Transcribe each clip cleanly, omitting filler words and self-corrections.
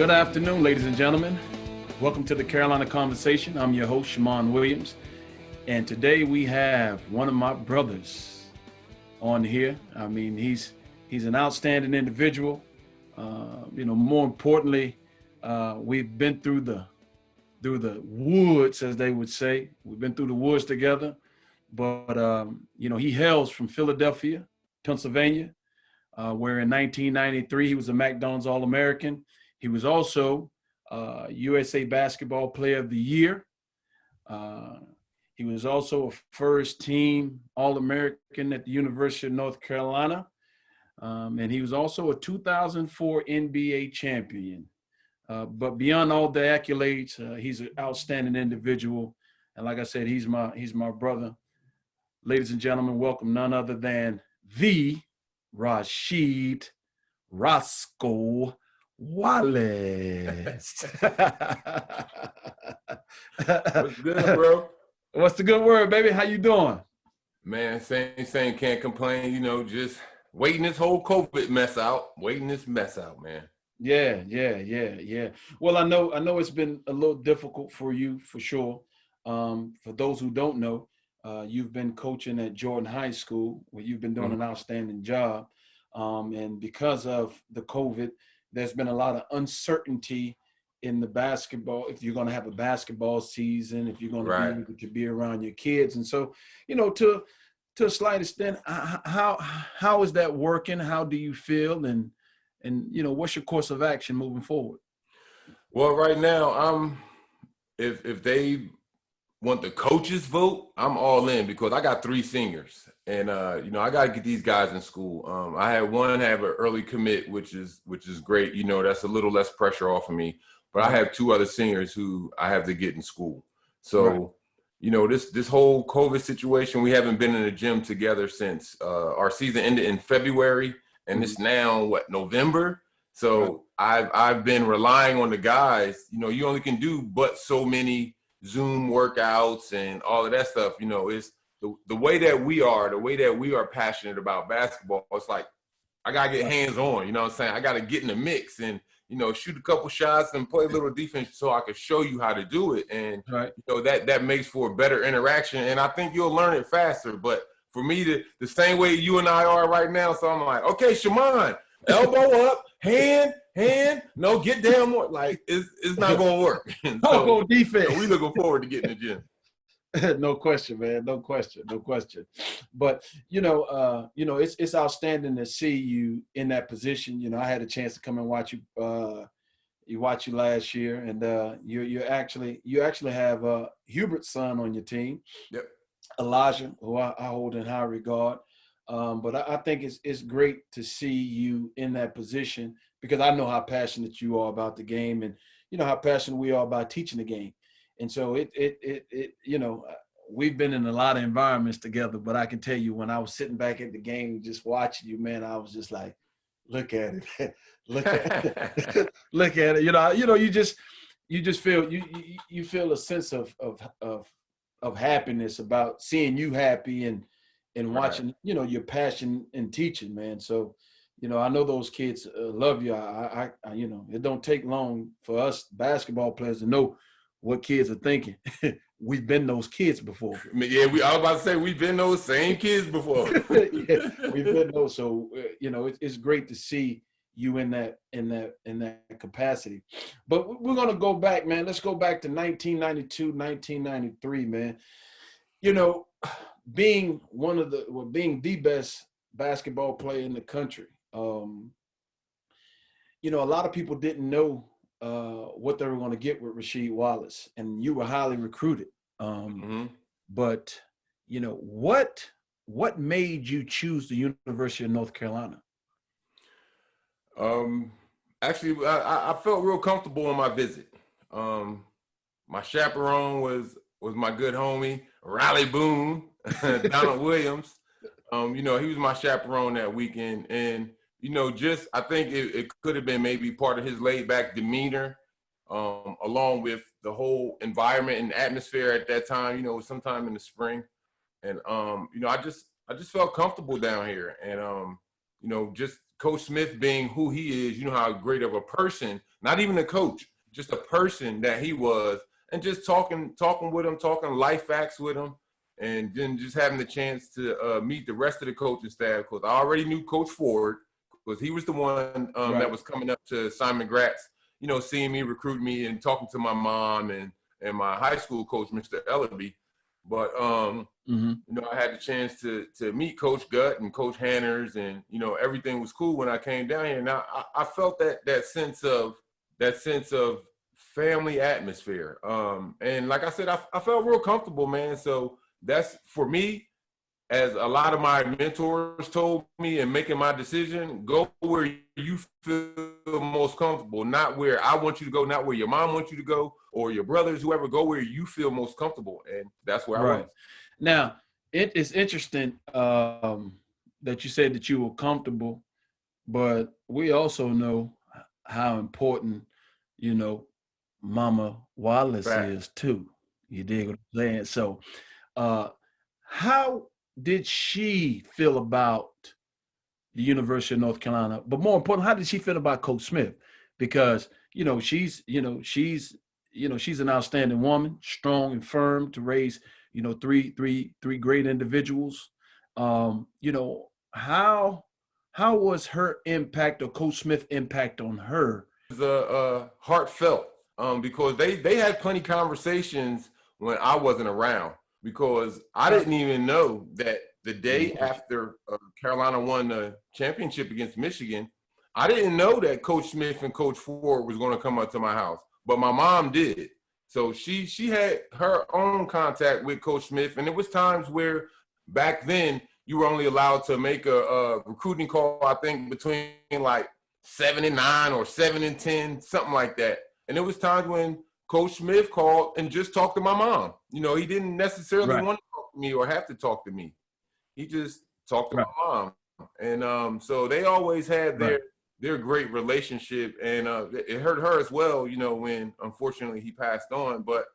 Good afternoon, ladies and gentlemen. Welcome to the Carolina Conversation. I'm your host, Shammond Williams. And today we have one of my brothers on here. I mean, he's an outstanding individual. More importantly, we've been through the woods, as they would say. We've been through the woods together. But he hails from Philadelphia, Pennsylvania, where in 1993 he was a McDonald's All-American. He was also USA Basketball Player of the Year. He was also a first team All-American at the University of North Carolina. And he was also a 2004 NBA champion. But beyond all the accolades, he's an outstanding individual. And like I said, he's my brother. Ladies and gentlemen, welcome none other than the Rasheed Roscoe Wallace. What's good, bro? What's the good word, baby? How you doing? Man, same, can't complain. Just waiting this whole COVID mess out. Man. Yeah. Well, I know it's been a little difficult for you, for sure. For those who don't know, you've been coaching at Jordan High School, where you've been doing an outstanding job. And because of the COVID, there's been a lot of uncertainty in the basketball, if you're going to have a basketball season, if you're going to be able to be around your kids. And so, to a slight extent, how is that working? How do you feel? And what's your course of action moving forward? Well, right now, if they want the coaches vote, I'm all in because I got 3 seniors. And, I got to get these guys in school. I had one have an early commit, which is great. That's a little less pressure off of me. But I have 2 other seniors who I have to get in school. So, this whole COVID situation, we haven't been in the gym together since our season ended in February. And it's now, November? So I've been relying on the guys. You only can do but so many Zoom workouts and all of that stuff. It's the way that we are passionate about basketball. It's like I gotta get hands on. You know what I'm saying? I gotta get in the mix and shoot a couple shots and play a little defense so I can show you how to do it. And that makes for a better interaction. And I think you'll learn it faster. But for me, the same way you and I are right now, so I'm like, okay, Shammond, elbow up, hand, no, get down more. Like it's not gonna work. So, go defense. We looking forward to getting in the gym. No question, man. No question. But it's outstanding to see you in that position. I had a chance to come and watch you. Watch you last year, and you actually have Hubert's son on your team. Yep. Elijah, who I hold in high regard. But I think it's great to see you in that position because I know how passionate you are about the game, and how passionate we are about teaching the game. And so we've been in a lot of environments together, but I can tell you when I was sitting back at the game just watching you, man, I was just like, look at it, look at it, look at it. You just feel you feel a sense of happiness about seeing you happy and watching your passion in teaching, man. So I know those kids love you. I it don't take long for us basketball players to know what kids are thinking. We've been those kids before. Yeah, I was about to say we've been those same kids before. Yeah, we've been those. So it's great to see you in that capacity. But we're gonna go back, man. Let's go back to 1992, 1993, man. Being being the best basketball player in the country. A lot of people didn't know what they were going to get with Rasheed Wallace, and you were highly recruited. But what made you choose the University of North Carolina? Actually, I felt real comfortable on my visit. My chaperone was my good homie, Riley Boone, Donald Williams. He was my chaperone that weekend, and I think it could have been maybe part of his laid back demeanor, along with the whole environment and atmosphere at that time. It was sometime in the spring, and I just felt comfortable down here, and just Coach Smith being who he is, you know how great of a person, not even a coach, just a person that he was, and just talking with him, talking life facts with him, and then just having the chance to meet the rest of the coaching staff, because I already knew Coach Ford, because he was the one that was coming up to Simon Gratz, you know, seeing me, recruit me, and talking to my mom and my high school coach, Mr. Ellaby. But you know, I had the chance to meet Coach Gutt and Coach Hanners, and you know, everything was cool when I came down here. Now I felt that sense of family atmosphere. And like I said, I felt real comfortable, man. So that's for me, as a lot of my mentors told me in making my decision, go where you feel most comfortable, not where I want you to go, not where your mom wants you to go or your brothers, whoever. Go where you feel most comfortable. And that's where I was. Now, it is interesting that you said that you were comfortable, but we also know how important, you know, Mama Wallace is too. You dig what I'm saying? So how did she feel about the University of North Carolina? But more important, how did she feel about Coach Smith? Because, you know, she's an outstanding woman, strong and firm to raise, you know, three great individuals. You know, how was her impact, or Coach Smith's impact on her? It was heartfelt, because they had plenty of conversations when I wasn't around, because I didn't even know that the day after Carolina won the championship against Michigan, I didn't know that Coach Smith and Coach Ford was going to come up to my house, but my mom did. So she had her own contact with Coach Smith, and it was times where back then you were only allowed to make a recruiting call, I think, between like 7 and 9 or 7 and 10, something like that. And it was times when Coach Smith called and just talked to my mom. You know, he didn't necessarily want to talk to me or have to talk to me. He just talked to my mom. And so they always had their great relationship. And it hurt her as well, you know, when unfortunately he passed on. But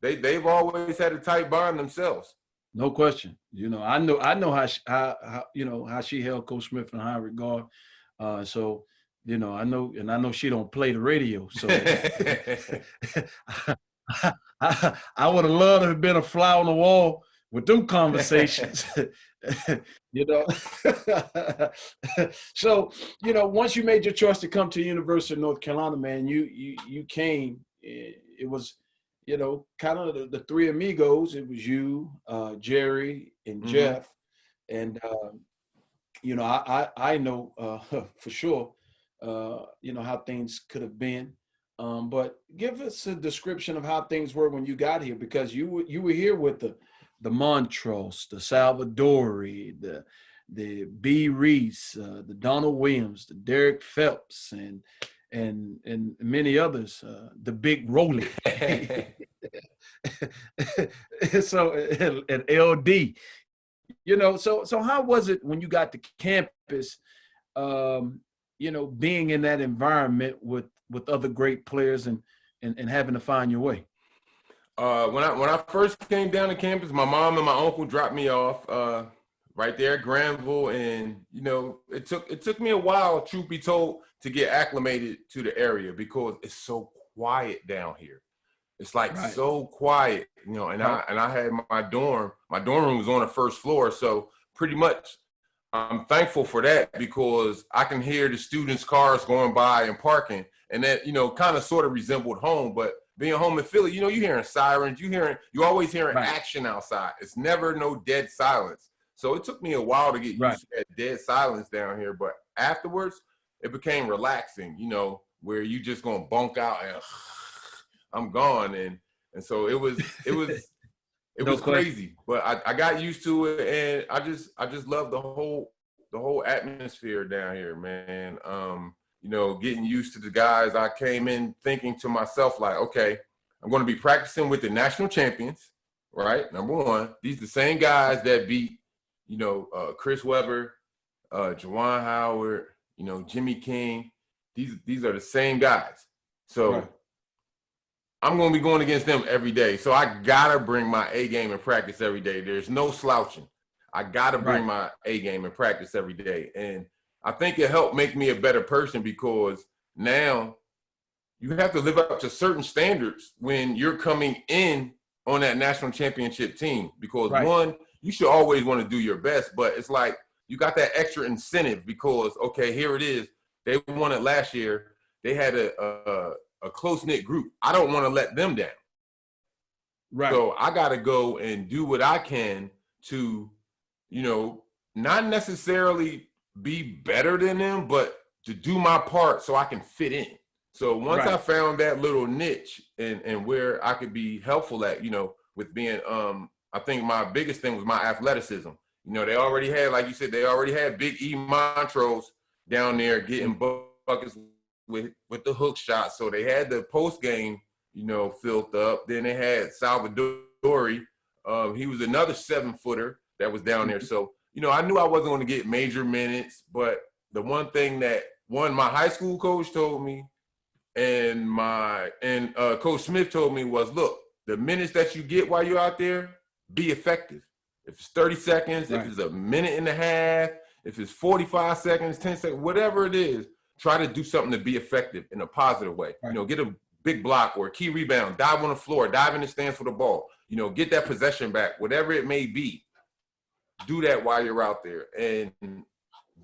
they've always had a tight bond themselves. No question. You know, I know how she held Coach Smith in high regard. So, you know, I know she don't play the radio. So I would have loved to have been a fly on the wall with them conversations. You know. So, you know, once you made your choice to come to the University of North Carolina, man, you came. It was, you know, kind of the three amigos. It was you, Jerry, and Jeff. And you know, I know for sure, you know, how things could have been. But give us a description of how things were when you got here, because you were here with the Montrose, the Salvadori, the B. Reese, the Donald Williams, the Derek Phelps, and many others, the Big Rolly. So and LD. You know, so how was it when you got to campus, you know, being in that environment with other great players and having to find your way? When I first came down to campus, my mom and my uncle dropped me off right there at Granville, and you know, it took me a while, truth be told, to get acclimated to the area, because it's so quiet down here. It's like so quiet, you know. And I had my dorm room was on the first floor, so pretty much I'm thankful for that, because I can hear the students' cars going by and parking, and that, you know, kind of sort of resembled home. But being home in Philly, you know, you're hearing sirens, you always hearing action outside. It's never no dead silence. So it took me a while to get used to that dead silence down here, but afterwards it became relaxing, you know, where you just gonna bunk out and I'm gone, and so it was crazy, but I got used to it, and I just love the whole atmosphere down here, man. You know, getting used to the guys. I came in thinking to myself, like, okay, I'm going to be practicing with the national champions, right? Number one, these are the same guys that beat, you know, Chris Webber, Juwan Howard, you know, Jimmy King. These are the same guys. So I'm going to be going against them every day. So I got to bring my A game in practice every day. There's no slouching. I got to bring my A game in practice every day. And I think it helped make me a better person because now you have to live up to certain standards when you're coming in on that national championship team. Because Right. one, you should always want to do your best, but it's like you got that extra incentive because, okay, here it is. They won it last year. They had a close-knit group. I don't want to let them down. Right. So I got to go and do what I can to, not necessarily be better than them, but to do my part so I can fit in. So once I found that little niche and where I could be helpful at, with being, I think my biggest thing was my athleticism. They already had, like you said, they already had Big E Montrose down there getting buckets with the hook shot. So they had the post game, filled up. Then they had Salvadori. He was another 7-footer that was down there. So, I knew I wasn't going to get major minutes, but the one thing that my high school coach told me and Coach Smith told me was, look, the minutes that you get while you're out there, be effective. If it's 30 seconds, if it's a minute and a half, if it's 45 seconds, 10 seconds, whatever it is, try to do something to be effective in a positive way. Right. Get a big block or a key rebound, dive on the floor, dive in the stands for the ball, get that possession back, whatever it may be. Do that while you're out there. And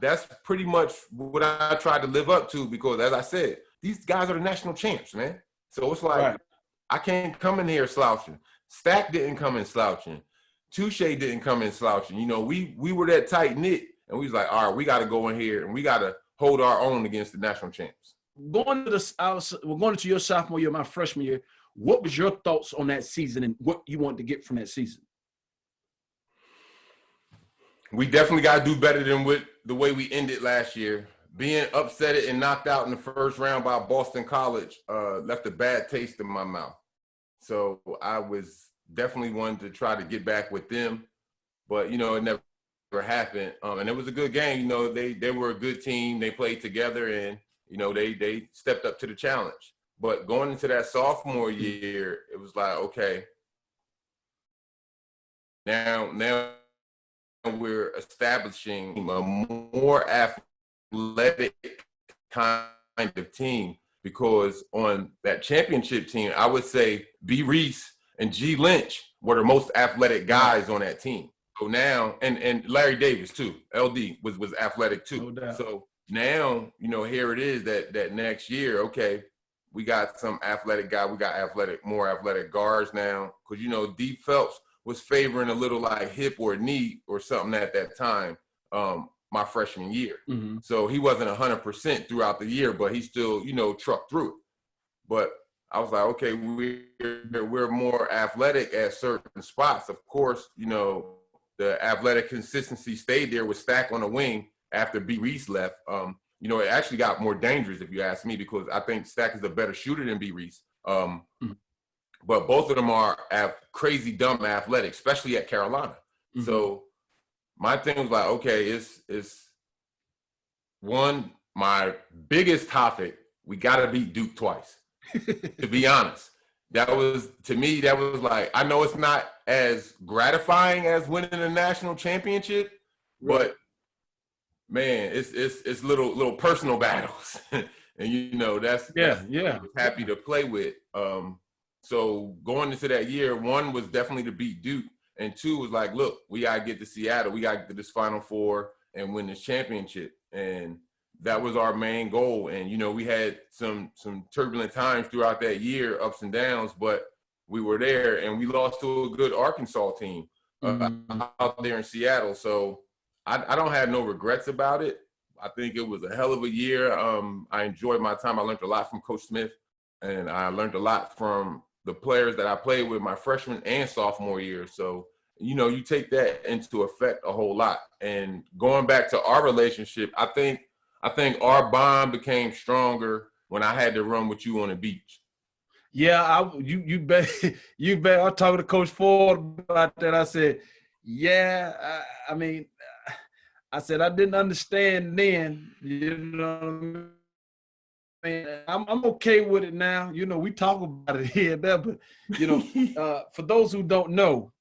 that's pretty much what I tried to live up to because, as I said, these guys are the national champs, man. So it's like, I can't come in here slouching. Stack didn't come in slouching. Touche didn't come in slouching. We were that tight-knit, and we was like, all right, we got to go in here, and we got to hold our own against the national champs. We're going into your sophomore year, my freshman year. What was your thoughts on that season and what you wanted to get from that season? We definitely got to do better than the way we ended last year. Being upset and knocked out in the first round by Boston College left a bad taste in my mouth. So I was definitely wanting to try to get back with them, but, it never happened. And it was a good game. They were a good team. They played together and, they stepped up to the challenge. But going into that sophomore year, it was like, okay, now we're establishing a more athletic kind of team because on that championship team, I would say B. Reese and G. Lynch were the most athletic guys on that team. So now, and Larry Davis too, LD was athletic too. No doubt. So now, here it is that next year, okay, we got some athletic guy. We got more athletic guards now. Because, D. Phelps was favoring a little like hip or knee or something at that time, my freshman year. Mm-hmm. So he wasn't 100% throughout the year, but he still, trucked through it. But I was like, okay, we're more athletic at certain spots. Of course, the athletic consistency stayed there with Stack on the wing after B. Reese left. It actually got more dangerous if you ask me because I think Stack is a better shooter than B. Reese. But both of them are crazy dumb athletic, especially at Carolina. Mm-hmm. So my thing was like, okay, it's one, my biggest topic, we got to beat Duke twice. To be honest, that was like, I know it's not as gratifying as winning a national championship, but man, it's little personal battles, and that's happy to play with. So going into that year, one was definitely to beat Duke, and two was like, look, we gotta get to Seattle, we gotta get to this Final Four and win this championship, and that was our main goal. And we had some turbulent times throughout that year, ups and downs, but we were there, and we lost to a good Arkansas team out there in Seattle. So I don't have no regrets about it. I think it was a hell of a year. I enjoyed my time. I learned a lot from Coach Smith, and I learned a lot from the players that I played with my freshman and sophomore year. So, you take that into effect a whole lot. And going back to our relationship, I think our bond became stronger when I had to run with you on the beach. Yeah, you bet. I was talking to Coach Ford about that. I said, I said I didn't understand then. I'm okay with it now. We talk about it here and there, but for those who don't know,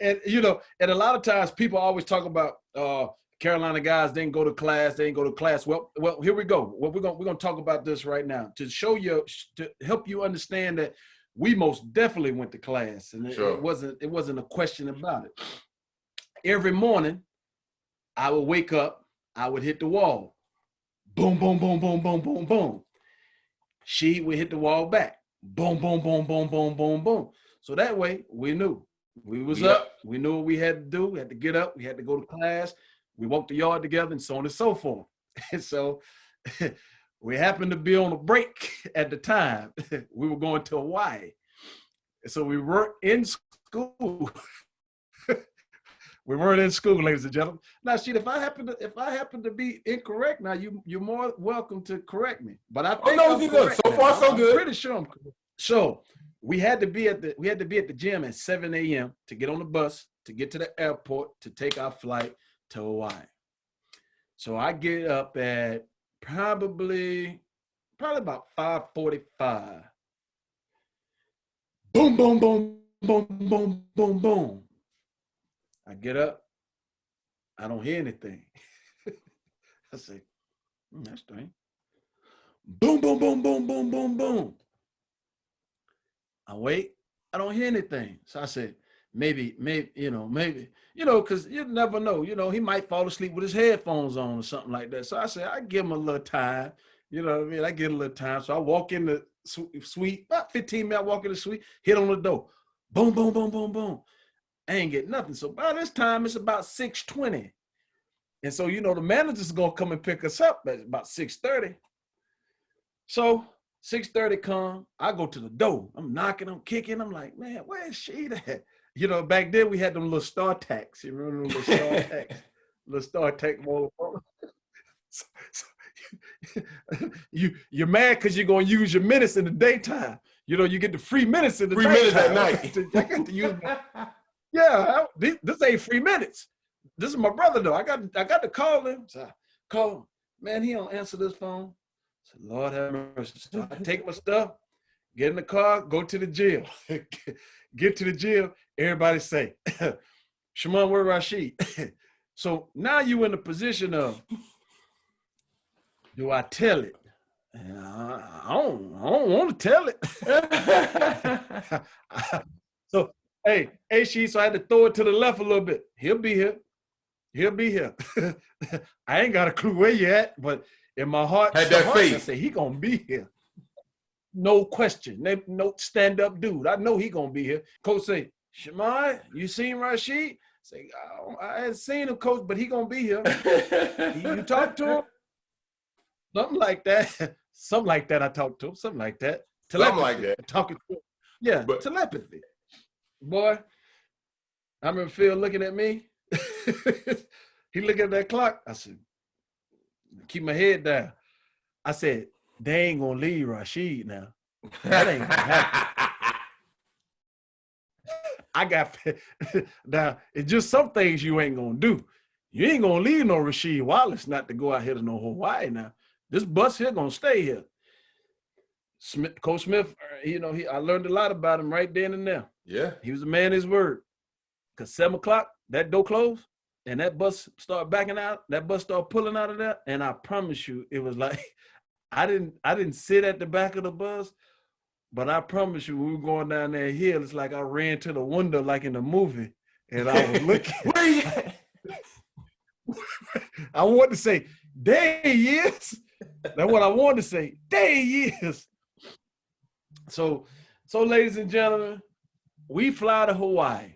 And and a lot of times people always talk about Carolina guys didn't go to class, they didn't go to class. Well, here we go. Well, we're gonna talk about this right now to show you, to help you understand that we most definitely went to class, and Sure. it wasn't a question about it. Every morning, I would wake up, I would hit the wall, boom, boom, boom, boom, boom, boom, boom. She would hit the wall back, boom, boom, boom, boom, boom, boom, boom. So that way we knew we was up, we knew what we had to do. We had to get up, we had to go to class, we walked the yard together, and so on and so forth. And so we happened to be on a break at the time. We were going to Hawaii. So we weren't in school. We weren't in school, ladies and gentlemen. Now, Sheet, if I happen to be incorrect, now you're more welcome to correct me. But I think I'm correct. So far, so good. I'm pretty sure I'm correct. So we had to be at the gym at 7 a.m. to get on the bus, to get to the airport, to take our flight to Hawaii. So I get up at probably about 5:45. Boom, boom, boom, boom, boom, boom, boom. I get up. I don't hear anything. I say, that's strange. Boom, boom, boom, boom, boom, boom, boom. I wait. I don't hear anything. So I said, maybe, because you never know. He might fall asleep with his headphones on or something like that. So I said, I give him a little time. You know what I mean? I get a little time. So I walk in the suite, about 15 minutes, I walk in the suite, hit on the door. Boom, boom, boom, boom, boom. I ain't get nothing. So by this time, it's about 6:20. And so, the manager's going to come and pick us up at about 6:30. So 6:30 come, I go to the door. I'm knocking, I'm kicking. I'm like, man, where is she at? Back then we had them little StarTACs. You remember them little StarTACs? Little StarTAC mobile. You're mad because you're going to use your minutes in the daytime. You get the free minutes in the daytime. Minutes at night. I got to use my, yeah, this ain't 3 minutes. This is my brother, though. I got to call him. So I call him. Man, he don't answer this phone. I said, Lord have mercy. So I take my stuff, get in the car, go to the gym. Get to the gym. Everybody say, Shimon, where Rashid? So now you in the position of, do I tell it? I don't want to tell it. So, hey, Sheet, so I had to throw it to the left a little bit. He'll be here. I ain't got a clue where you at, but in my heart, had that faith. I say he gonna be here. No question. No stand-up dude. I know he gonna be here. Coach say, Shimon, you seen Rashid? Say, I hadn't seen him, Coach, but he gonna be here. You talk to him? Something like that. Something like that I talked to him. Something like that. Telepathy. Something like that. Talking to him. Yeah, but telepathy. Boy, I remember Phil looking at me. He looked at that clock. I said, keep my head down. I said, they ain't gonna leave Rashid now. That ain't gonna happen. I got now. It's just some things you ain't gonna do. You ain't gonna leave no Rasheed Wallace not to go out here to no Hawaii now. This bus here gonna stay here. Coach Smith, I learned a lot about him right then and there. Yeah, he was a man of his word. Cause 7 o'clock, that door closed, and that bus started backing out. That bus started pulling out of there, and I promise you, it was like I didn't sit at the back of the bus, but I promise you, we were going down that hill. It's like I ran to the window, like in the movie, and I was looking. Where you at? I wanted to say, there he is. That's what I wanted to say. There he is. So, ladies and gentlemen, we fly to Hawaii.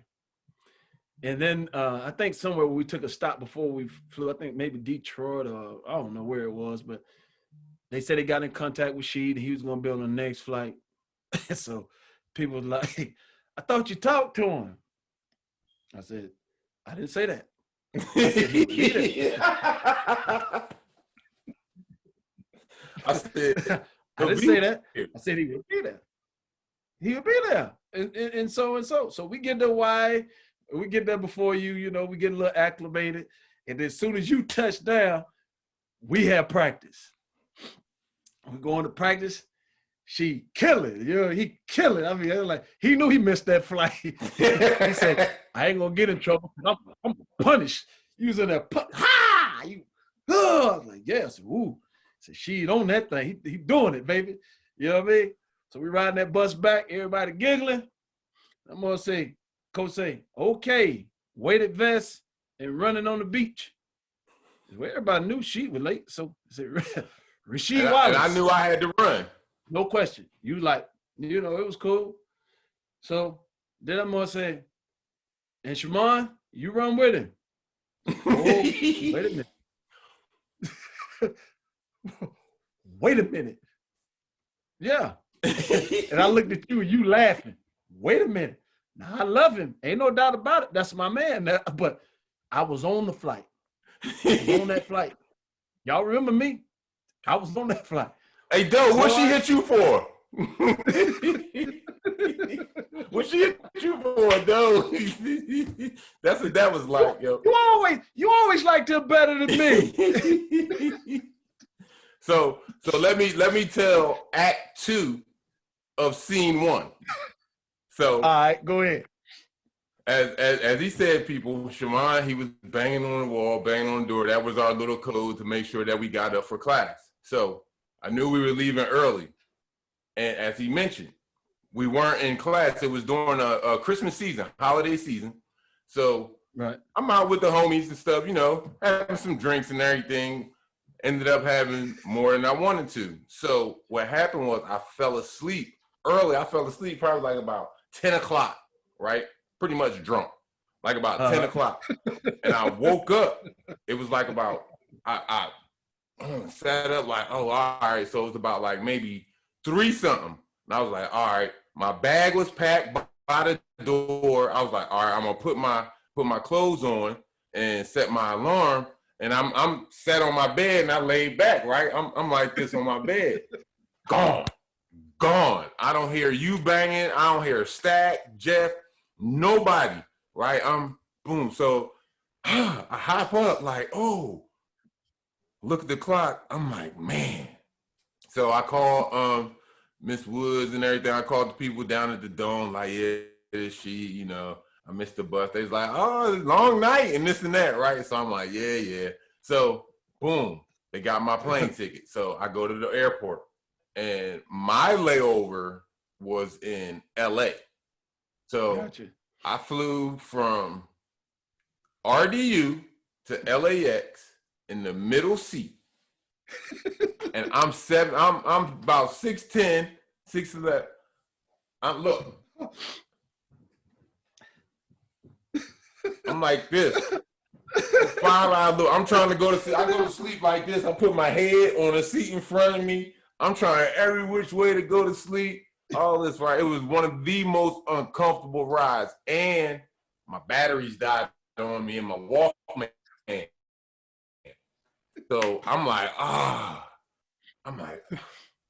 And then I think somewhere we took a stop before we flew, I think maybe Detroit or I don't know where it was, but they said they got in contact with Sheed. He was going to be on the next flight. So people were like, I thought you talked to him. I said, I didn't say that. I said he would be there. I didn't say that. I said he would be there. He would be there. And so. So we get to Hawaii. We get there before you, we get a little acclimated. And then as soon as you touch down, we have practice. We go into practice. she kill it. You know, he kill it. I mean, like he knew he missed that flight. He said, "I ain't gonna get in trouble. I'm punished." Using that ha you. Oh, I was like, yes, ooh. So she on that thing. He doing it, baby. You know what I mean? So we riding that bus back. Everybody giggling. I'm gonna say, Coach say, okay, weighted vest and running on the beach. Well, everybody knew she was late. So I said, Rasheed Wallace. And I knew I had to run. No question. You like, you know, it was cool. So then I'm gonna say, and Shimon, you run with him. Oh, wait a minute. Wait a minute. Yeah. And I looked at you and you laughing. Wait a minute. Now I love him. Ain't no doubt about it. That's my man. But I was on the flight. I was on that flight. Y'all remember me? I was on that flight. Hey, Doe, what she hit you for? What she hit you for, Doe? That's what that was like, yo. You always like to better than me. So let me tell Act 2 of Scene 1. So all right, go ahead. As he said, people, Shimon, he was banging on the wall, banging on the door. That was our little code to make sure that we got up for class. So I knew we were leaving early. And as he mentioned, we weren't in class. It was during a Christmas season, holiday season. So right. I'm out with the homies and stuff, you know, having some drinks and everything. Ended up having more than I wanted to. So what happened was I fell asleep early. I fell asleep probably like about 10 o'clock, right? Pretty much drunk, like about 10 o'clock. And I woke up. It was like about, I sat up like, oh, all right. So it was about like maybe 3-something. And I was like, all right. My bag was packed by the door. I was like, all right, I'm gonna put my clothes on and set my alarm. And I'm sat on my bed and I laid back, right? I'm like this on my bed. Gone. I don't hear you banging. I don't hear Stack, Jeff, nobody, right? Boom. So I hop up like, oh, look at the clock. I'm like, man. So I call Miss Woods and everything. I called the people down at the Dome, like, yeah, she, you know, I missed the bus. They was like, oh, long night and this and that, right? So I'm like, yeah. So boom, they got my plane ticket. So I go to the airport and my layover was in LA. So gotcha. I flew from RDU to LAX in the middle seat. And I'm about 6'10", 6'11". Look. I'm like this. 5-hour look. I'm trying to go to sleep. I go to sleep like this. I put my head on a seat in front of me. I'm trying every which way to go to sleep. All this, right? It was one of the most uncomfortable rides. And my batteries died on me in my Walkman. So I'm like,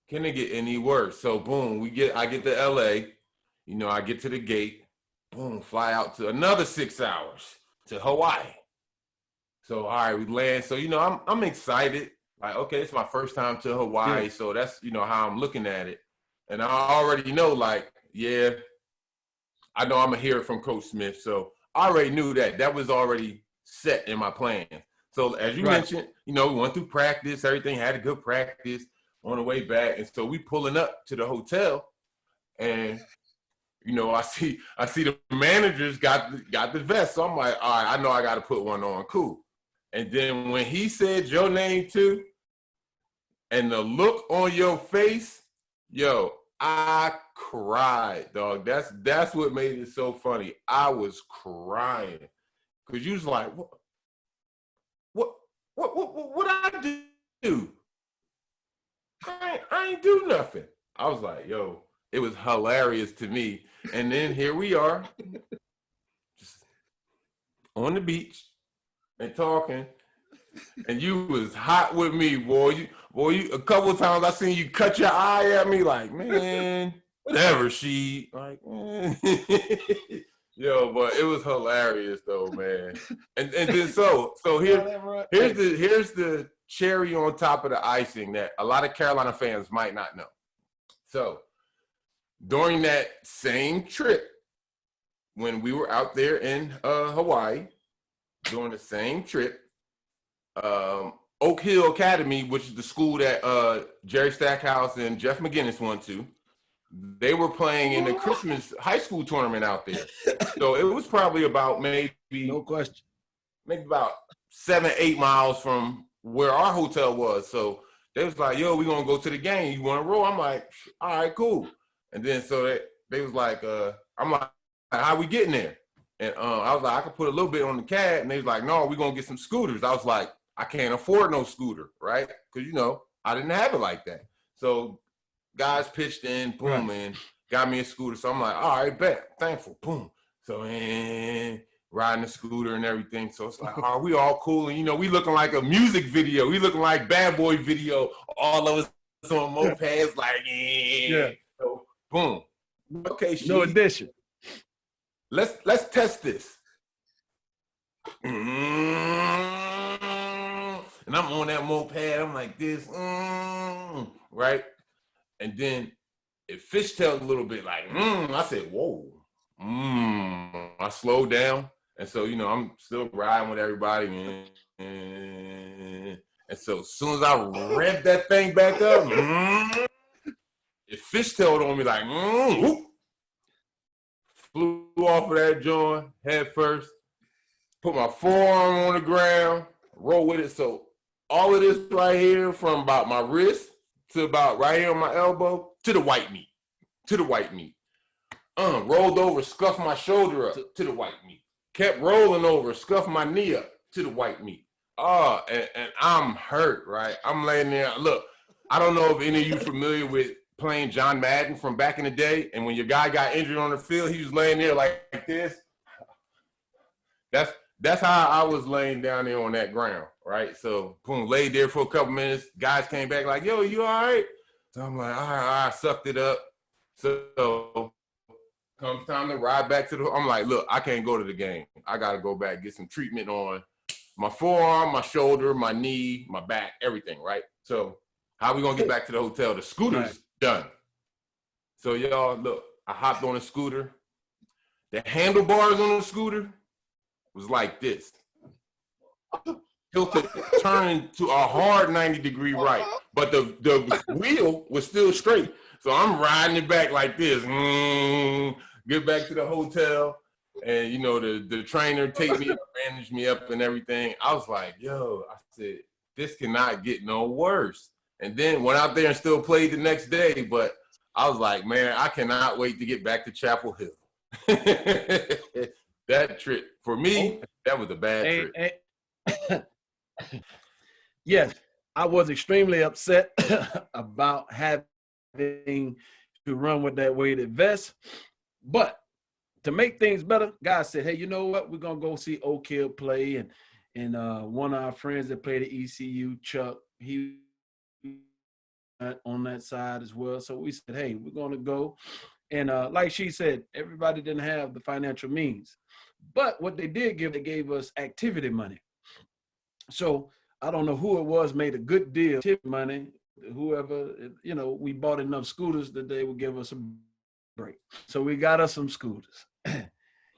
can it get any worse? So boom, I get to LA. You know, I get to the gate. Boom, fly out to another 6 hours to Hawaii. So, all right, we land. So, you know, I'm excited. Like, okay, it's my first time to Hawaii. Yeah. So that's, you know, how I'm looking at it. And I already know, like, yeah, I know I'm going to hear it from Coach Smith. So I already knew that. That was already set in my plan. So as you mentioned, you know, we went through practice. Everything had a good practice on the way back. And so we pulling up to the hotel. And you know, I see the managers got the vest. So I'm like, all right, I know I got to put one on. Cool. And then when he said your name too, and the look on your face, yo, I cried, dog. That's what made it so funny. I was crying because you was like, what I do? I ain't do nothing. I was like, yo, it was hilarious to me. And then here we are, just on the beach and talking. And you was hot with me, boy. You a couple of times I seen you cut your eye at me like, man, whatever, she like, yo, but it was hilarious though, man. And then so here's the cherry on top of the icing that a lot of Carolina fans might not know. So during that same trip, when we were out there in Hawaii, during the same trip, Oak Hill Academy, which is the school that Jerry Stackhouse and Jeff McGinnis went to, they were playing in the Christmas high school tournament out there. So it was probably about maybe about 7-8 miles from where our hotel was. So they was like, yo, we're gonna go to the game. You wanna roll? I'm like, all right, cool. And then so they was like, I'm like, how we getting there? And I was like, I could put a little bit on the cab. And they was like, no, we're gonna get some scooters. I was like, I can't afford no scooter, right? Because I didn't have it like that. So guys pitched in, boom, and got me a scooter. So I'm like, all right, bet, thankful, boom. So riding the scooter and everything. So it's like, are we all cool? And we looking like a music video. We looking like Bad Boy video. All of us on mopeds, like, yeah. So boom. Okay, no addition. Let's test this. And I'm on that moped. I'm like this, right? And then it fishtailed a little bit, like, I said, whoa. I slowed down. And so, I'm still riding with everybody. And so as soon as I revved that thing back up, it fishtailed on me like, whoop. Flew off of that joint head first, put my forearm on the ground, roll with it. So all of this right here from about my wrist to about right here on my elbow to the white meat, rolled over, scuffed my shoulder up to the white meat, kept rolling over, scuffed my knee up to the white meat. And I'm hurt, right? I'm laying there. Look, I don't know if any of you familiar with playing John Madden from back in the day, and when your guy got injured on the field, he was laying there like this. That's how I was laying down there on that ground, right? So, boom, laid there for a couple minutes. Guys came back like, yo, you all right? So I'm like, all right, I sucked it up. So comes time to ride back to I'm like, look, I can't go to the game. I got to go back, get some treatment on my forearm, my shoulder, my knee, my back, everything, right? So how we going to get back to the hotel? The scooter's done. So y'all, look, I hopped on a scooter. The handlebars on the scooter was like this. Tilted, turning to a hard 90-degree right. But the wheel was still straight. So I'm riding it back like this. Get back to the hotel. And, the trainer take me up, bandage me up and everything. I was like, yo, I said, this cannot get no worse. And then went out there and still played the next day. But I was like, man, I cannot wait to get back to Chapel Hill. That trip, for me, that was a bad trip. Yes, I was extremely upset about having to run with that weighted vest. But to make things better, guys said, hey, you know what? We're going to go see Oak Hill play. And one of our friends that played at ECU, Chuck, he on that side as well. So we said, hey, we're going to go. And like she said, everybody didn't have the financial means. But what they did give, they gave us activity money. So I don't know who it was, made a good deal, activity money, whoever, we bought enough scooters that they would give us a break. So we got us some scooters. And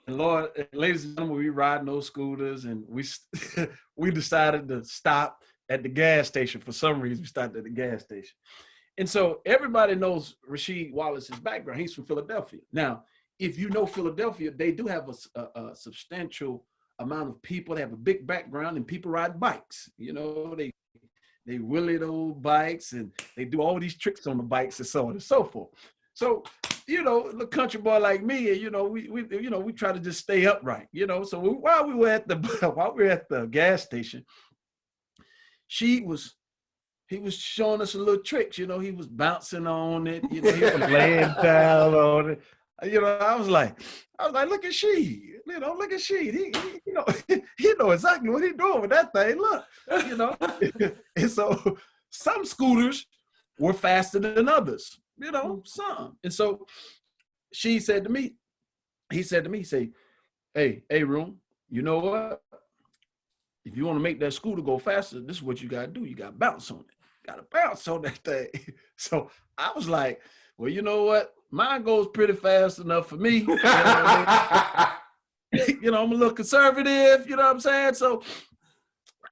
Lord, ladies and gentlemen, we riding those scooters, and we decided to stop at the gas station. For some reason, we stopped at the gas station. And so everybody knows Rasheed Wallace's background. He's from Philadelphia. Now, if you know Philadelphia, they do have a substantial amount of people. They have a big background, and people ride bikes. They wheelie those bikes, and they do all these tricks on the bikes and so on and so forth. So, the country boy like me, we try to just stay upright. So while we were at the gas station, he was showing us a little tricks. He was bouncing on it. He was laying down on it. I was like, look at she. Look at she. He know exactly what he's doing with that thing. Look, And so some scooters were faster than others. Some. And so he said to me, hey, Room, you know what? If you want to make that scooter go faster, this is what you got to do. You got to bounce on it. Got to bounce on that thing. So I was like, well, you know what? Mine goes pretty fast enough for me. You know what I mean? You know, I'm a little conservative, you know what I'm saying? So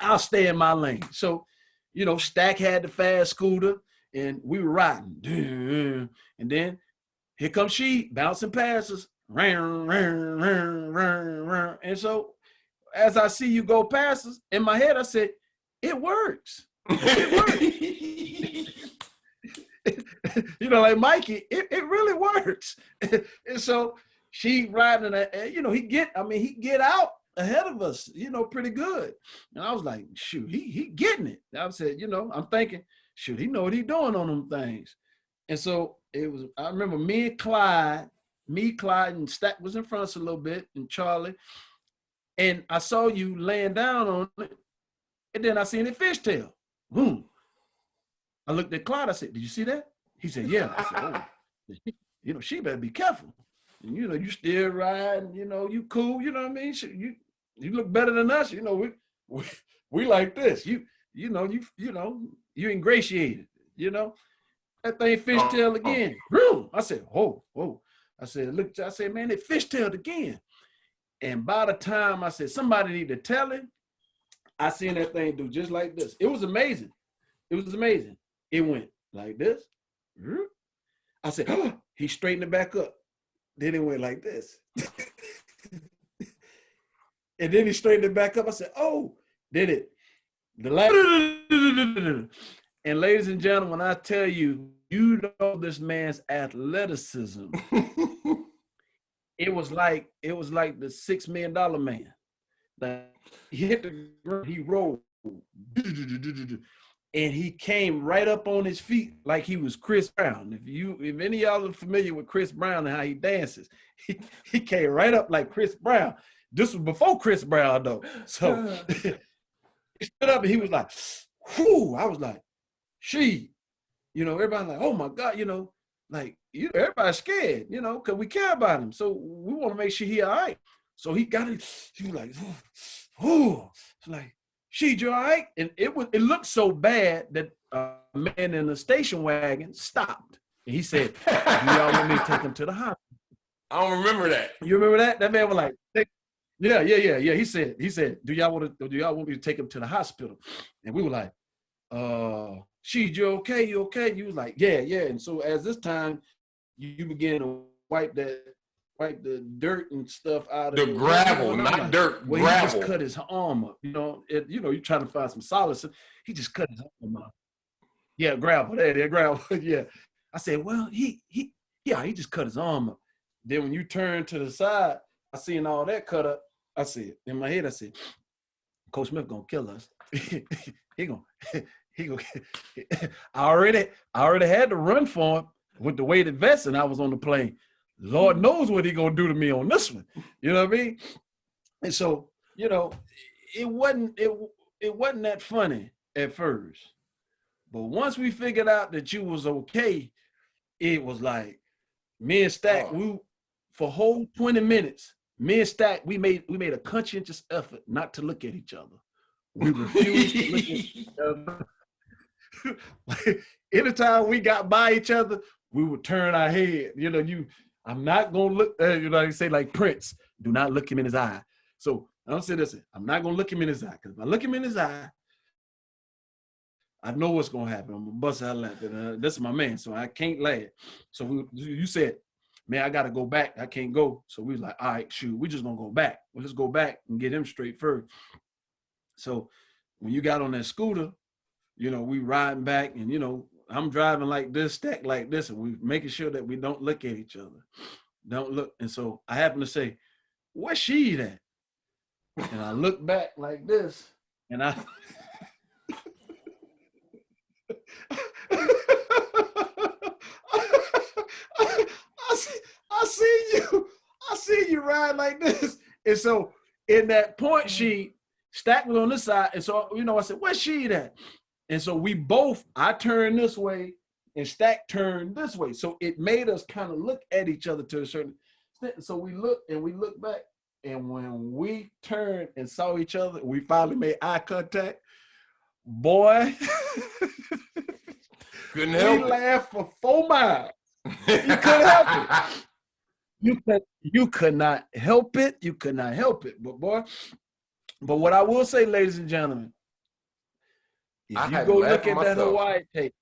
I'll stay in my lane. So, you know, Stack had the fast scooter and we were riding. And then here comes she bouncing past us. And so as I see you go past us, in my head, I said, it works. It works. You know, like Mikey, it really works. And so she riding, you know, he get out ahead of us, you know, pretty good. And I was like, shoot, he getting it. I said, you know, I'm thinking, shoot, he know what he doing on them things. And so I remember me, Clyde, and Stack was in front of us a little bit, and Charlie. And I saw you laying down on it, and then I seen it fishtail. Boom. I looked at Clyde, I said, did you see that? He said, yeah. I said, oh, you know, she better be careful. And, you know, you still riding, you know, you cool, you know what I mean? You look better than us, you know, we like this. You ingratiated, you know? That thing fishtailed again. Boom. I said, whoa. I said, look, I said, man, it fishtailed again. And by the time I said, somebody need to tell him, I seen that thing do just like this. It was amazing. It was amazing. It went like this. I said, oh, he straightened it back up. Then it went like this. And then he straightened it back up. I said, oh, did it. And ladies and gentlemen, I tell you, you know this man's athleticism. It was like the $6 million man. Like he hit the ground, he rolled, and he came right up on his feet like he was Chris Brown. If any of y'all are familiar with Chris Brown and how he dances, he came right up like Chris Brown. This was before Chris Brown though. So he stood up and he was like, whoo. I was like, you know, everybody like, oh my God, you know, like everybody's scared, you know, because we care about him. So we want to make sure he all right. So he got it, he was like, oh, it's like, you all right? And it looked so bad that a man in a station wagon stopped. And he said, do y'all want me to take him to the hospital? I don't remember that. You remember that? That man was like, yeah. He said, do y'all want me to take him to the hospital? And we were like, you okay? You okay? You was like, yeah. And so as this time, you began to wipe the dirt and stuff out of the gravel, not dirt. Well, gravel. He just cut his arm up. You know, you're trying to find some solace. He just cut his arm up. Yeah, gravel. There, gravel. Yeah. I said, well, he just cut his arm up. Then when you turn to the side, I seen all that cut up. I said, in my head, I said, Coach Smith gonna kill us. he gonna. I already had to run for him with the weighted vest, and I was on the plane. Lord knows what he gonna do to me on this one. You know what I mean? And so, you know, it wasn't that funny at first. But once we figured out that you was okay, it was like me and Stack, we for whole 20 minutes, me and Stack, we made a conscientious effort not to look at each other. We refused to look at each other. Anytime we got by each other, we would turn our head. You know, I'm not gonna look. You know, you say like Prince, do not look him in his eye. So I don't say this. I'm not gonna look him in his eye because if I look him in his eye, I know what's gonna happen. I'm gonna bust out laughing. This is my man, so I can't laugh. So you said, man, I gotta go back. I can't go. So we was like, all right, shoot, we just gonna go back. Well, let's go back and get him straight first. So when you got on that scooter, you know, we riding back and, you know, I'm driving like this, Stack like this, and we making sure that we don't look at each other. Don't look. And so I happen to say, where's she at? And I look back like this, and I I see you ride like this. And so in that point sheet, Stack was on this side. And so, you know, I said, where's she at? And so I turned this way and Stack turned this way. So it made us kind of look at each other to a certain extent. So we looked back. And when we turned and saw each other, we finally made eye contact. Boy, couldn't help we laughed for 4 miles. You couldn't help it. You could not help it. You could not help it. But boy, but what I will say, ladies and gentlemen, if you go look at that Hawaii tape,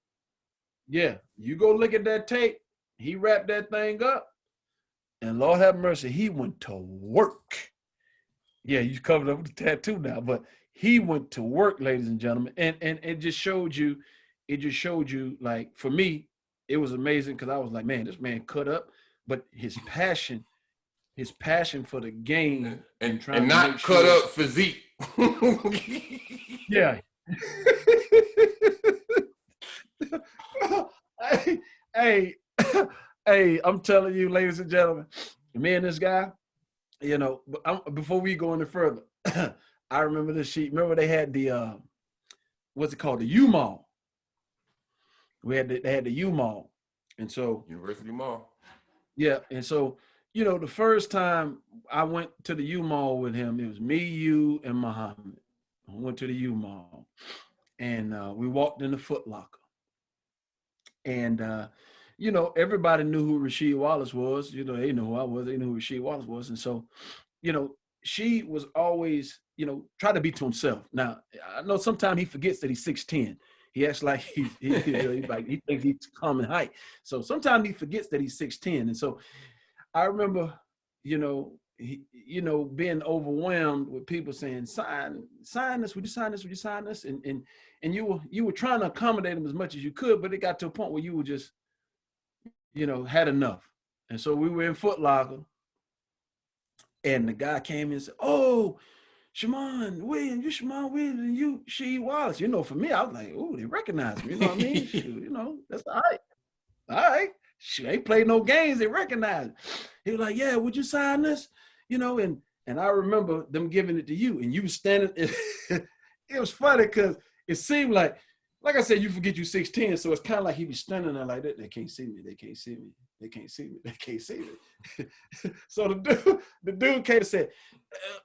yeah, you go look at that tape, he wrapped that thing up, and Lord have mercy, he went to work. Yeah, you covered up with the tattoo now, but he went to work, ladies and gentlemen, and it just showed you, like, for me, it was amazing because I was like, man, this man cut up, but his passion for the game and not cut up physique. Yeah. hey, I'm telling you, ladies and gentlemen, me and this guy, you know, before we go any further, I remember this sheet. Remember they had the what's it called? The U-Mall. They had the U-Mall. And so University Mall. Yeah, and so, you know, the first time I went to the U-Mall with him, it was me, you, and Muhammad. I went to the U-Mall, and we walked in the Foot Locker. And, you know, everybody knew who Rasheed Wallace was. You know, they knew who I was. They knew who Rasheed Wallace was. And so, you know, she was always, you know, try to be to himself. Now, I know sometimes he forgets that he's 6'10". He acts like he thinks he's common height. So sometimes he forgets that he's 6'10". And so I remember, you know, being overwhelmed with people saying, sign this, would you sign this? Would you sign this? And you were trying to accommodate him as much as you could, but it got to a point where you were just, you know, had enough. And so we were in Foot Locker, and the guy came in and said, "Oh, Shammond Williams, you Shammond Williams, and you Rasheed Wallace." You know, for me, I was like, "Oh, they recognize me." You know what I mean? Shoot, you know, that's all right. All right. She ain't played no games. They recognize it. He was like, "Yeah, would you sign this?" You know, and I remember them giving it to you, and you were standing. It was funny because it seemed like I said, you forget you 6'10", so it's kind of like he was standing there like that. They can't see me. They can't see me. They can't see me. They can't see me. So the dude came and said,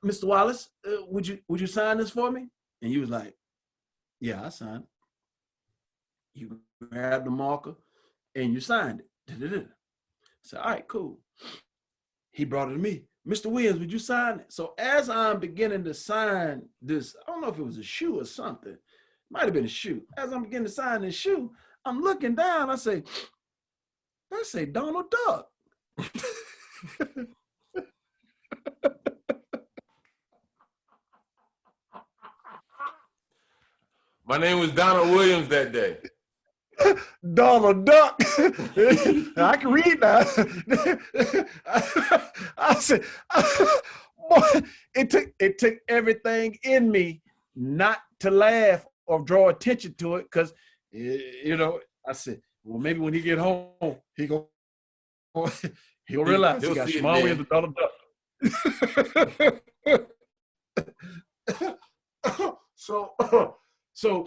"Mr. Wallace, would you sign this for me?" And you was like, "Yeah, I signed it." You grabbed the marker and you signed it. So, all right, cool. He brought it to me. "Mr. Williams, would you sign it?" So as I'm beginning to sign this, I don't know if it was a shoe or something. Might have been a shoe. As I'm beginning to sign this shoe, I'm looking down. I say, "That say Donald Duck." My name was Donald Williams that day. Donald Duck. I can read that. I said, boy, it took everything in me not to laugh or draw attention to it, because, you know, I said, well, maybe when he get home, he'll realize he got Shammond Williams and Donald Duck. So,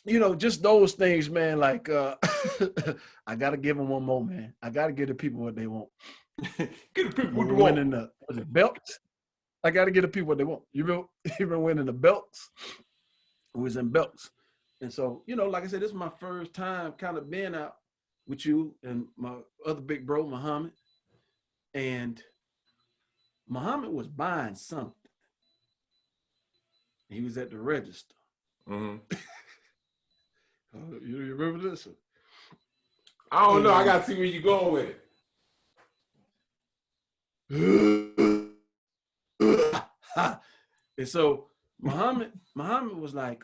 you know, just those things, man. Like, I gotta give them one more, man. I gotta give the people what they want. Give the people what they want. Was it belts? I gotta give the people what they want. You've been winning the belts. It was in belts. And so, you know, like I said, this is my first time kind of being out with you and my other big bro, Muhammad. And Muhammad was buying something. He was at the register. Mm-hmm. You remember this? I don't know. I gotta see where you're going with it. And so Muhammad was like,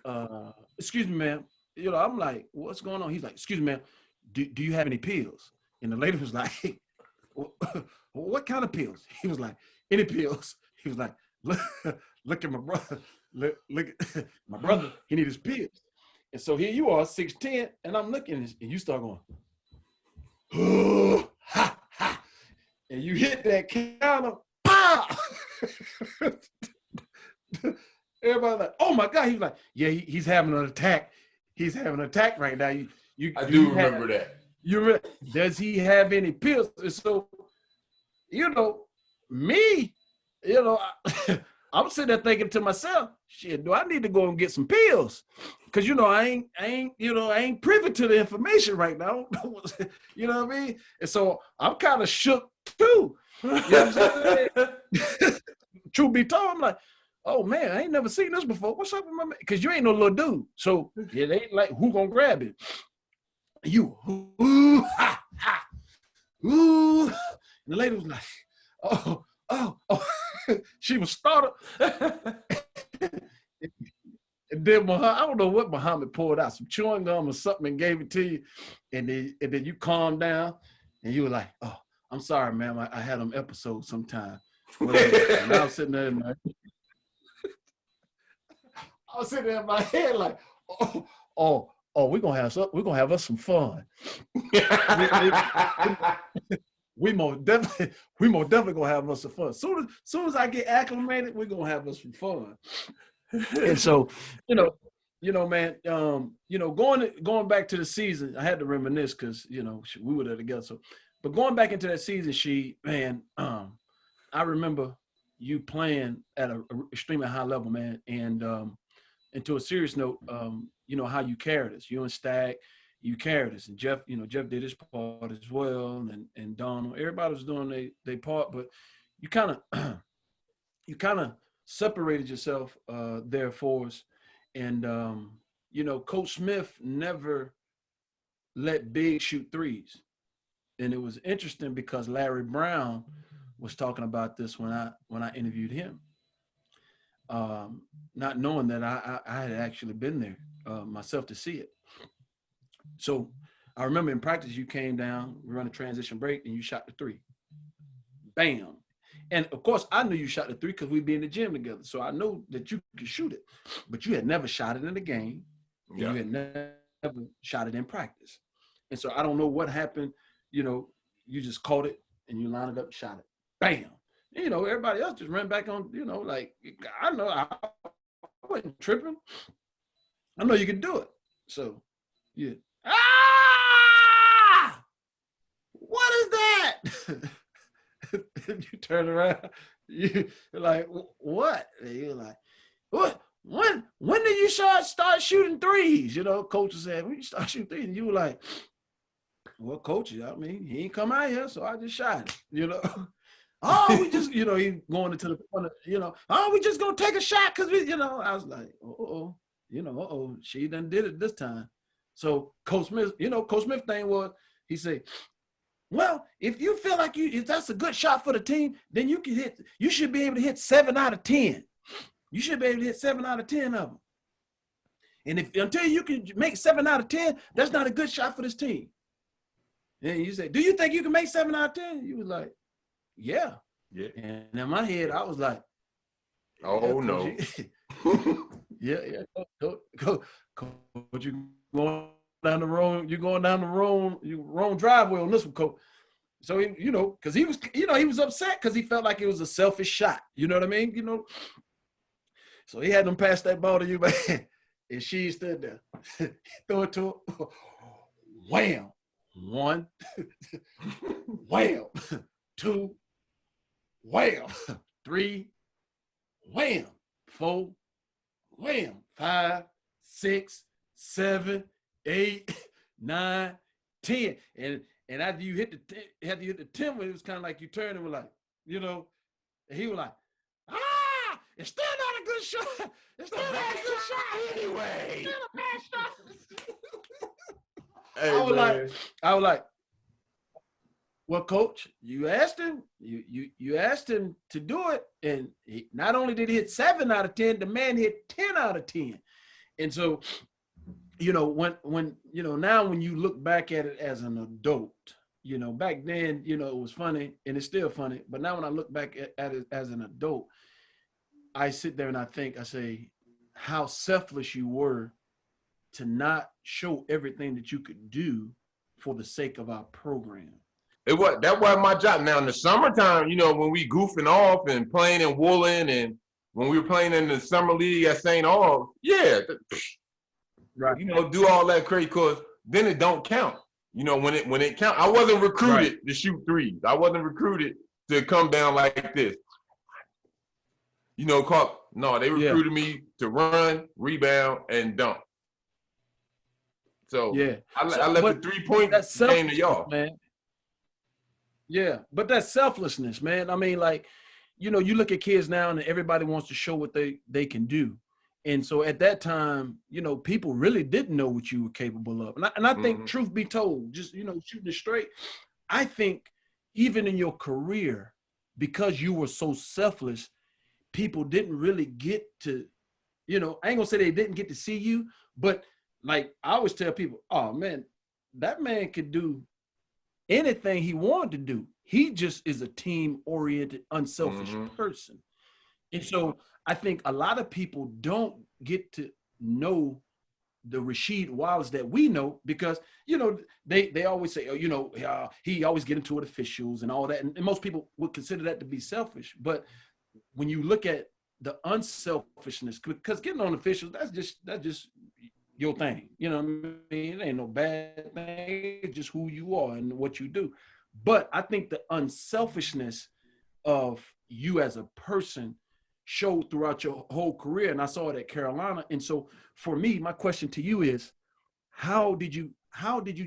"Excuse me, ma'am." You know, I'm like, "What's going on?" He's like, "Excuse me, ma'am, do you have any pills?" And the lady was like, "What kind of pills?" He was like, "Any pills." He was like, look at my brother. Look at my brother. He needs his pills. And so here you are, 6'10", and I'm looking, and you start going, "Oh, ha, ha." And you hit that counter, pow! Everybody like, "Oh my God." He was like, "Yeah, he's having an attack. He's having an attack right now." I do remember that. Does he have any pills? And so, you know, me, you know, I'm sitting there thinking to myself, shit, do I need to go and get some pills? Because I ain't privy to the information right now. You know what I mean? And so I'm kind of shook too. You know what I'm saying? Truth be told, I'm like, oh man, I ain't never seen this before. What's up with my man? Because you ain't no little dude. So it ain't like who gonna grab it? You, ooh, ha, ha, ooh. And the lady was like, oh. She was startled. And then I don't know what Muhammad pulled out, some chewing gum or something, and gave it to you. And then you calmed down and you were like, oh, I'm sorry, ma'am. I had them episodes sometime. And I was sitting there in my head like, we're gonna have us some fun. We most definitely gonna have us some fun. Soon as I get acclimated, we're gonna have us some fun. And so, man, going back to the season, I had to reminisce because we were there together. So, but going back into that season, I remember you playing at an extremely high level, man. And to a serious note, how you carried us. You and Stag, you carried us, and Jeff did his part as well, and Donald. Everybody was doing their part, but you kind of separated yourself there for us. And Coach Smith never let Big shoot threes. And it was interesting because Larry Brown was talking about this when I interviewed him, not knowing that I had actually been there myself to see it. So I remember in practice you came down, we run a transition break, and you shot the three. Bam. And of course, I knew you shot the three because we'd be in the gym together. So I know that you could shoot it, but you had never shot it in the game. Yeah. You had never shot it in practice. And so I don't know what happened. You just caught it and you lined it up and shot it. Bam. And, everybody else just ran back on, like, I know I wasn't tripping. I know you could do it. So, yeah. Ah! What is that? You turn around, you're like, what? And you're like, what? When did you start shooting threes? Coach said, when you start shooting threes, and you were like, well, coach, I mean, he ain't come out here, so I just shot it, Oh, we just, he going into the corner, oh, we just gonna take a shot because we, I was like, she done did it this time. So Coach Smith, Coach Smith thing was, he said, well, if you feel like if that's a good shot for the team, then you should be able to hit 7 out of 10. You should be able to hit 7 out of 10 of them. And until you can make 7 out of 10, that's not a good shot for this team. And you say, do you think you can make 7 out of 10? You was like, yeah. Yeah. And in my head, I was like, oh, no. Yeah. Go. You going down the road, wrong driveway on this one, coach. So, because he was upset because he felt like it was a selfish shot. You know what I mean? So he had them pass that ball to you, man. And she stood there. Throw it to her. Wham. 1. Wham. 2. Wham. 3. Wham. 4. Wham. 5, 6, 7, 8, 9, 10. And after you hit the 10, it was kind of like you turned and were like, and he was like, it's still not a good shot. It's still not a good shot anyway. It's still a bad shot. Hey, I was like, well, coach, you asked him, you asked him to do it, and not only did he hit 7 out of 10, the man hit 10 out of 10. And so, when now when you look back at it as an adult, back then, it was funny and it's still funny. But now when I look back at it as an adult, I sit there and I say, how selfless you were to not show everything that you could do for the sake of our program. That was my job. Now in the summertime, when we goofing off and playing in Woolen, and when we were playing in the summer league at St. Aug, yeah. Right. Do all that crazy, because then it don't count. When it count, I wasn't recruited to shoot threes. I wasn't recruited to come down like this. they Yeah. recruited me to run, rebound, and dunk. So Yeah. I left the But 3-point that game to selfishness, y'all. man. Yeah, but that selflessness, man. I mean, like, you look at kids now and everybody wants to show what they can do. And so at that time, people really didn't know what you were capable of. And I think, truth be told, just, shooting it straight, I think even in your career, because you were so selfless, people didn't really get to, I ain't gonna say they didn't get to see you, but like I always tell people, oh man, that man could do anything he wanted to do. He just is a team-oriented, unselfish person. And so I think a lot of people don't get to know the Rasheed Wallace that we know because, they always say, he always get into it with officials and all that. And most people would consider that to be selfish. But when you look at the unselfishness, because getting on officials, that's just your thing. You know what I mean? It ain't no bad thing. It's just who you are and what you do. But I think the unselfishness of you as a person showed throughout your whole career. And I saw it at Carolina. And so for me, my question to you is, how did you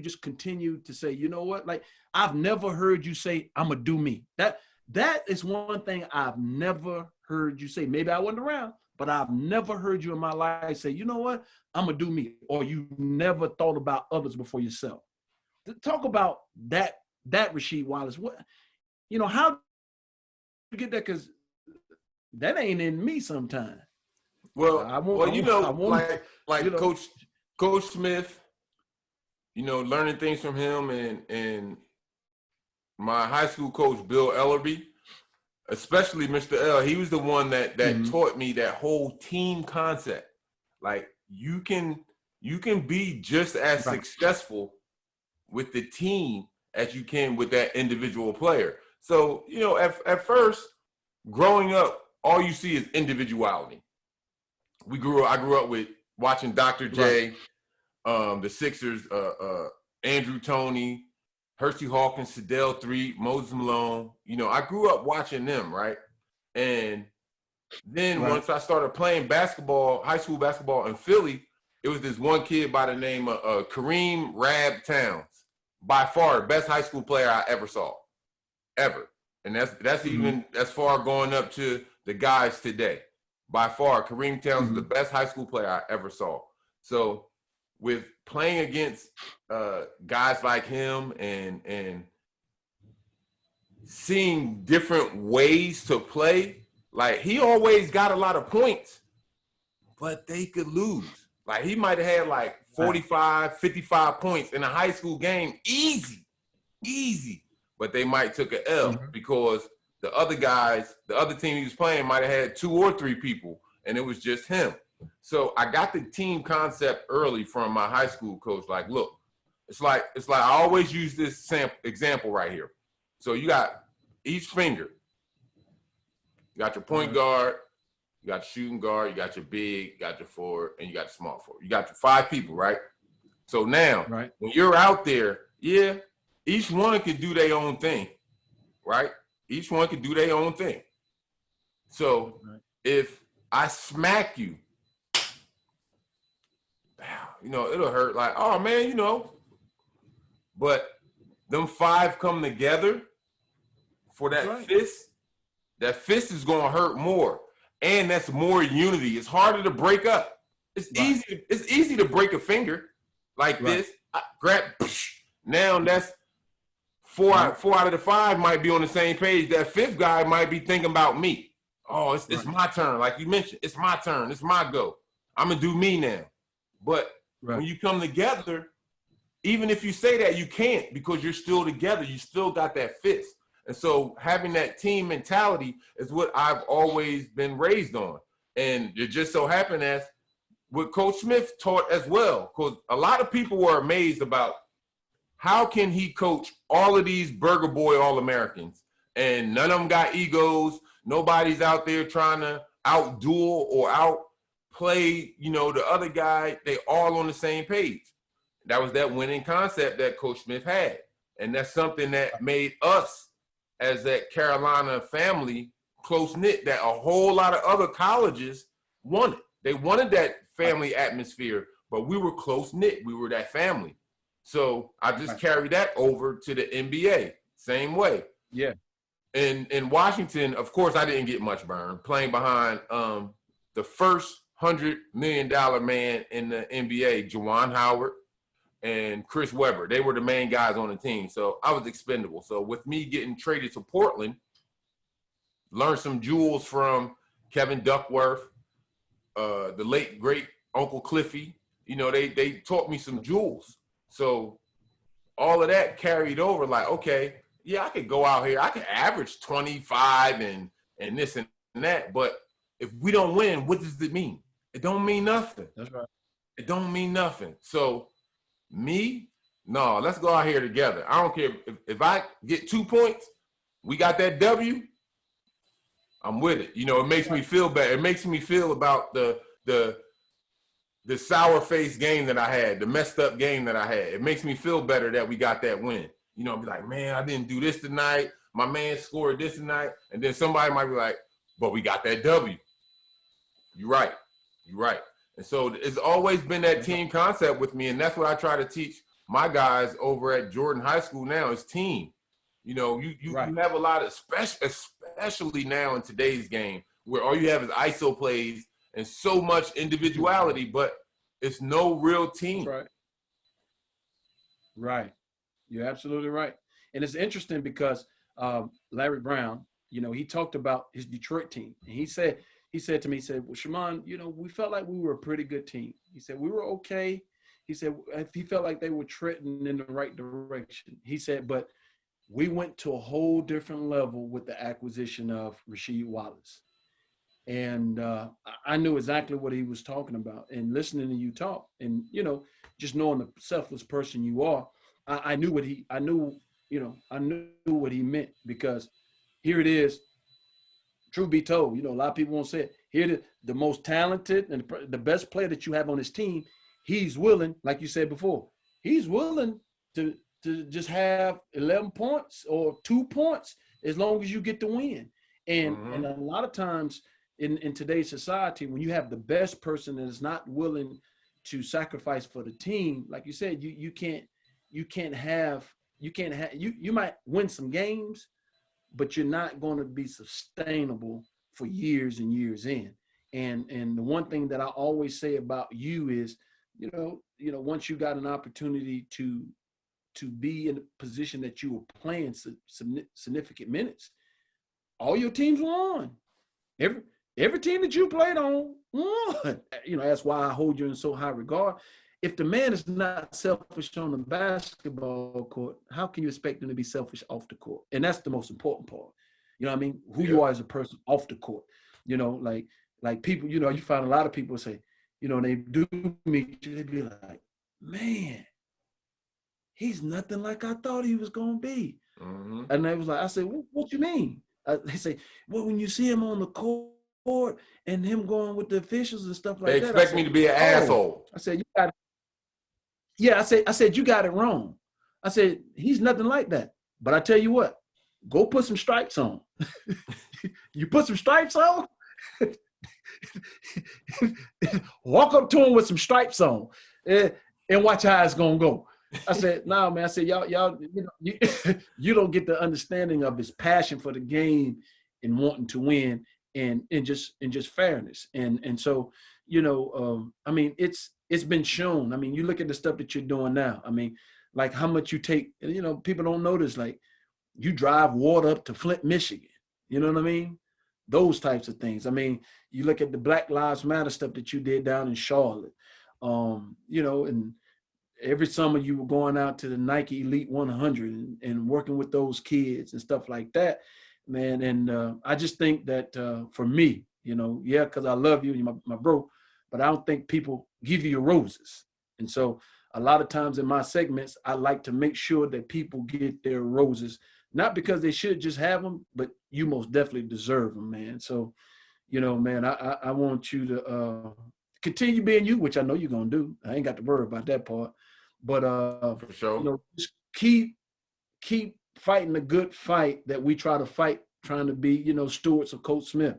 just continue to say, you know what? Like, I've never heard you say, I'm gonna do me. That is one thing I've never heard you say. Maybe I wasn't around, but I've never heard you in my life say, you know what? I'm gonna do me. Or you never thought about others before yourself. Talk about that Rasheed Wallace. What, how you get that? Because that ain't in me sometimes. Well, I want, like Coach Smith, learning things from him and my high school coach, Bill Ellerby, especially Mr. L, he was the one that taught me that whole team concept. Like you can be just as successful with the team as you can with that individual player. So, at first, growing up, all you see is individuality. I grew up with watching Dr. J, the Sixers, Andrew Toney, Hersey Hawkins, Sedell Threatt, Moses Malone. I grew up watching them, right? And then once I started playing basketball, high school basketball in Philly, it was this one kid by the name of Kareem Rab Towns, by far the best high school player I ever saw, ever. And that's even as far going up to the guys today. By far, Kareem Towns is the best high school player I ever saw. So with playing against guys like him and seeing different ways to play, like he always got a lot of points, but they could lose. Like he might have had like 45, 55 points in a high school game, easy. But they might took an L because the other guys, the other team he was playing might have had 2 or 3 people, and it was just him. So I got the team concept early from my high school coach. Like, look, it's like I always use this example right here. So you got each finger. You got your point guard, you got your shooting guard, you got your big, you got your forward, and you got your small forward. You got your 5 people, right? So now, when you're out there, each one can do their own thing, right? Each one can do their own thing. So if I smack you, it'll hurt like, oh man, but them 5 come together for that fist. That fist is gonna hurt more. And that's more unity. It's harder to break up. It's easy to break a finger like this. I grab, now that's 4 out of the 5 might be on the same page. That 5th guy might be thinking about me. Oh, it's my turn. Like you mentioned, it's my turn. It's my go. I'm gonna do me now. But when you come together, even if you say that, you can't because you're still together. You still got that fist. And so having that team mentality is what I've always been raised on. And it just so happened as what Coach Smith taught as well, because a lot of people were amazed about how can he coach all of these Burger Boy All-Americans and none of them got egos. Nobody's out there trying to out-duel or outplay, the other guy. They all on the same page. That was that winning concept that Coach Smith had. And that's something that made us as that Carolina family close knit that a whole lot of other colleges wanted. They wanted that family atmosphere, but we were close knit. We were that family. So I just carried that over to the NBA. Same way. Yeah. In Washington, of course, I didn't get much burn playing behind the first $100 million man in the NBA, Juwan Howard and Chris Webber. They were the main guys on the team. So I was expendable. So with me getting traded to Portland, learned some jewels from Kevin Duckworth, the late, great Uncle Cliffy. You know, they taught me some jewels. So all of that carried over like, okay, yeah, I could go out here. I could average 25 and this and that. But if we don't win, what does it mean? It don't mean nothing. That's right. It don't mean nothing. So no, let's go out here together. I don't care. If I get 2 points, we got that W, I'm with it. You know, it makes me feel better. It makes me feel about the sour-faced game that I had, the messed up game that I had. It makes me feel better that we got that win. You know, be like, man, I didn't do this tonight. My man scored this tonight. And then somebody might be like, but we got that W. You're right. You're right. And so it's always been that team concept with me. And that's what I try to teach my guys over at Jordan High School now is team. You know, you have a lot of, especially now in today's game, where all you have is ISO plays and so much individuality, but it's no real team. That's right. Right. You're absolutely right. And it's interesting because Larry Brown, you know, he talked about his Detroit team. And he said to me, he said, well, Shimon, you know, we felt like we were a pretty good team. He said, we were okay. He said, he felt like they were treading in the right direction. He said, but we went to a whole different level with the acquisition of Rasheed Wallace. And I knew exactly what he was talking about. And listening to you talk and, you know, just knowing the selfless person you are, I knew what he meant, because here it is. Truth be told, you know, a lot of people won't say it. Here it is, the most talented and the best player that you have on his team. He's willing, like you said before, he's willing to just have 11 points or 2 points as long as you get the win. And a lot of times in today's society, when you have the best person that is not willing to sacrifice for the team, like you said, you might win some games, but you're not going to be sustainable for years and years in. And the one thing that I always say about you is, you know, once you got an opportunity to be in a position that you were playing some significant minutes, all your teams were on. Every team that you played on won. You know, that's why I hold you in so high regard. If the man is not selfish on the basketball court, how can you expect him to be selfish off the court? And that's the most important part. You know what I mean? Who you are as a person off the court. You know, like people, you know, you find a lot of people say, you know, they do meet you, they be like, man, he's nothing like I thought he was going to be. Mm-hmm. And they was like, I said, what you mean? They say, well, when you see him on the court and him going with the officials and stuff like that. They expect me to be an asshole. I said, you got it. Yeah, I said, you got it wrong. I said, he's nothing like that. But I tell you what, go put some stripes on. You put some stripes on, walk up to him with some stripes on, and watch how it's going to go. I said, nah, man. I said, y'all, you know, you don't get the understanding of his passion for the game and wanting to win and just fairness. And so, you know, I mean, it's been shown. I mean, you look at the stuff that you're doing now. I mean, like how much you take, you know, people don't notice, like you drive water up to Flint, Michigan. You know what I mean? Those types of things. I mean, you look at the Black Lives Matter stuff that you did down in Charlotte, you know, and every summer you were going out to the Nike Elite 100 and working with those kids and stuff like that, man. And I just think that for me, you know, yeah, because I love you, you're my bro, but I don't think people give you your roses. And so a lot of times in my segments, I like to make sure that people get their roses, not because they should just have them, but you most definitely deserve them, man. So, you know, man, I want you to continue being you, which I know you're going to do. I ain't got to worry about that part. But, for sure, you know, just keep fighting the good fight that we try to fight trying to be, you know, stewards of Coach Smith.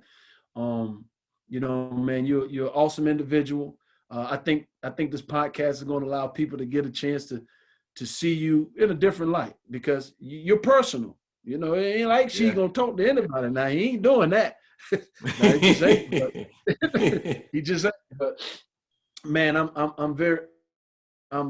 You know, man, you're an awesome individual. I think this podcast is going to allow people to get a chance to see you in a different light because you're personal. You know, it ain't like she's gonna talk to anybody. Now he ain't doing that. Now, he just ain't. But, he just ain't. But man, I'm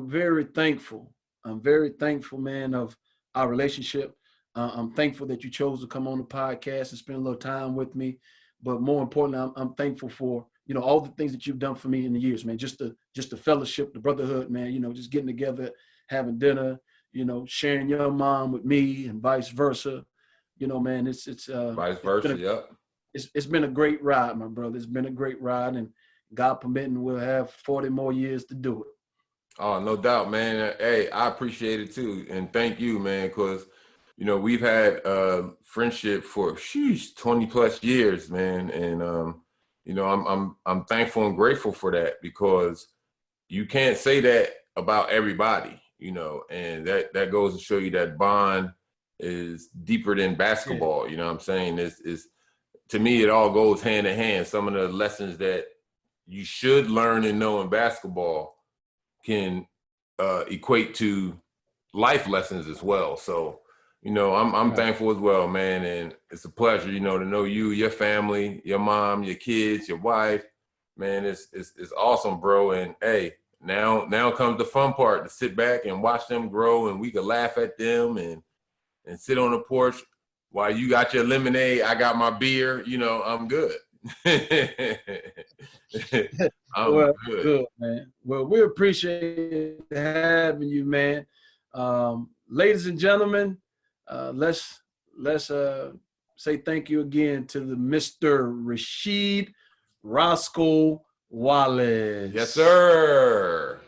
very thankful. I'm very thankful, man, of our relationship. I'm thankful that you chose to come on the podcast and spend a little time with me. But more importantly, I'm thankful for, you know, all the things that you've done for me in the years, man. Just the fellowship, the brotherhood, man. You know, just getting together, having dinner, you know, sharing your mom with me and vice versa. You know, man, it's vice versa. Yep. It's been a great ride, my brother. It's been a great ride, and God permitting, we'll have 40 more years to do it. Oh, no doubt, man. Hey, I appreciate it too, and thank you, man, because you know we've had friendship for 20 plus years, man, and you know I'm thankful and grateful for that because you can't say that about everybody, you know, and that goes to show you that bond is deeper than basketball. Yeah. You know what I'm saying? Is to me, it all goes hand in hand. Some of the lessons that you should learn and know in basketball can equate to life lessons as well. So, you know, I'm thankful as well, man. And it's a pleasure, you know, to know you, your family, your mom, your kids, your wife, man. It's awesome, bro. And hey, now comes the fun part, to sit back and watch them grow, and we can laugh at them and sit on the porch while you got your lemonade, I got my beer. You know, I'm good. I'm good, man. Well, we appreciate having you, man. Ladies and gentlemen, let's say thank you again to the Mr. Rasheed Roscoe Wallace. Yes, sir.